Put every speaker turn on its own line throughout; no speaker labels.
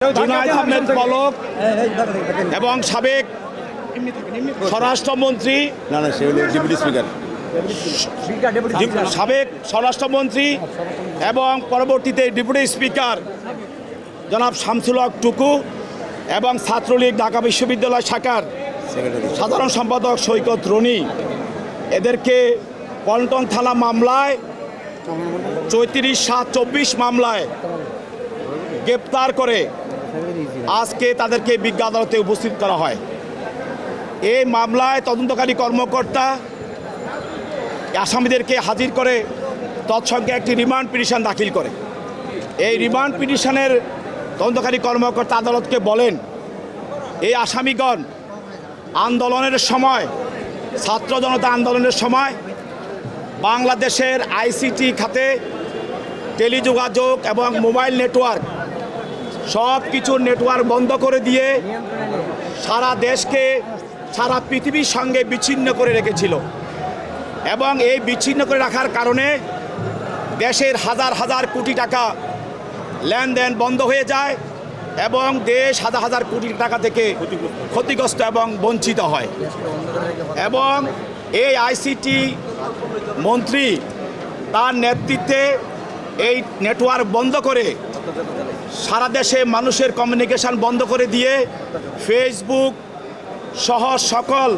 জুনায়েদ আহমেদ পলক এবং সাবেক স্বরাষ্ট্রমন্ত্রী সাবেক স্বরাষ্ট্রমন্ত্রী এবং পরবর্তীতে ডেপুটি স্পিকার জনাব শামসুল হক টুকু এবং ছাত্রলীগ ঢাকা বিশ্ববিদ্যালয় শাখার সাধারণ সম্পাদক সৈকত রনি এদেরকে পল্টন থানা মামলায় ৩৪/৭/২৪ মামলায় গ্রেপ্তার করে আজকে তাদেরকে বিজ্ঞ আদালতে উপস্থিত করা হয়। এই মামলায় তদন্তকারী কর্মকর্তা আসামিদেরকে হাজির করে তৎসঙ্গে একটি রিমান্ড পিটিশন দাখিল করে। এই রিমান্ড পিটিশনের তদন্তকারী কর্মকর্তা আদালতকে বলেন, এই আসামিগণ আন্দোলনের সময়, ছাত্র জনতা আন্দোলনের সময় বাংলাদেশের আইসিটি খাতে টেলিযোগাযোগ এবং মোবাইল নেটওয়ার্ক সব কিছুর নেটওয়ার্ক বন্ধ করে দিয়ে সারা দেশকে সারা পৃথিবীর সঙ্গে বিচ্ছিন্ন করে রেখেছিল এবং এই বিচ্ছিন্ন করে রাখার কারণে দেশের হাজার হাজার কোটি টাকা লেনদেন বন্ধ হয়ে যায় এবং দেশ হাজার হাজার কোটি টাকা থেকে ক্ষতিগ্রস্ত এবং বঞ্চিত হয়। এবং এই আইসিটি মন্ত্রী তার নেতৃত্বে এই নেটওয়ার্ক বন্ধ করে সারা দেশে মানুষের কমিউনিকেশন বন্ধ করে দিয়ে ফেসবুক সহ সকল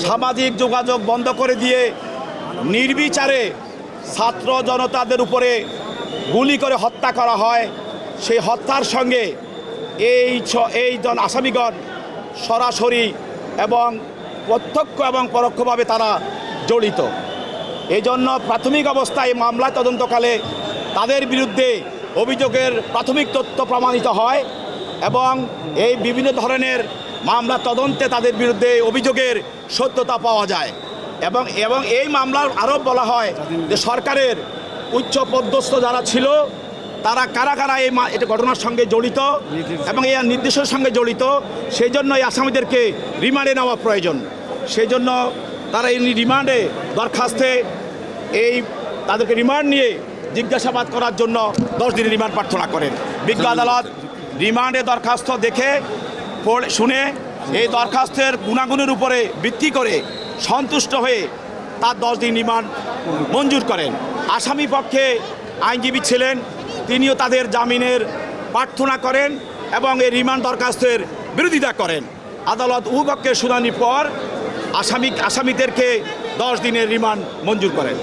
সামাজিক যোগাযোগ বন্ধ করে দিয়ে নির্বিচারে ছাত্র জনতাদের উপরে গুলি করে হত্যা করা হয়। সেই হত্যার সঙ্গে এই আসামিগণ সরাসরি এবং প্রত্যক্ষ এবং পরোক্ষভাবে তারা জড়িত। এই জন্য প্রাথমিক অবস্থায় মামলা তদন্তকালে তাদের বিরুদ্ধে অভিযোগের প্রাথমিক তথ্য প্রমাণিত হয় এবং এই বিভিন্ন ধরনের মামলা তদন্তে তাদের বিরুদ্ধে অভিযোগের সত্যতা পাওয়া যায় এবং এই মামলার আরও বলা হয় যে সরকারের উচ্চ পদস্থ যারা ছিল তারা কারা কারা এই ঘটনার সঙ্গে জড়িত এবং এই নির্দেশের সঙ্গে জড়িত, সেই জন্য এই আসামিদেরকে রিমান্ডে নেওয়া প্রয়োজন। সেই জন্য তারা এই রিমান্ডে দরখাস্তে তাদেরকে রিমান্ড নিয়ে জিজ্ঞাসাবাদ করার জন্য 10 দিনের রিমান্ড প্রার্থনা করেন। বিজ্ঞ আদালত রিমান্ডে দরখাস্ত দেখে শুনে এই দরখাস্তের গুণাগুণের উপরে ভিত্তি করে সন্তুষ্ট হয়ে তার 10 দিন রিমান্ড মঞ্জুর করেন। আসামি পক্ষে আইনজীবী ছিলেন, তিনিও তাদের জামিনের প্রার্থনা করেন এবং এই রিমান্ড দরখাস্তের বিরোধিতা করেন। আদালত উভয়পক্ষের শুনানির পর আসামিদেরকে 10 দিনের রিমান্ড মঞ্জুর করেন।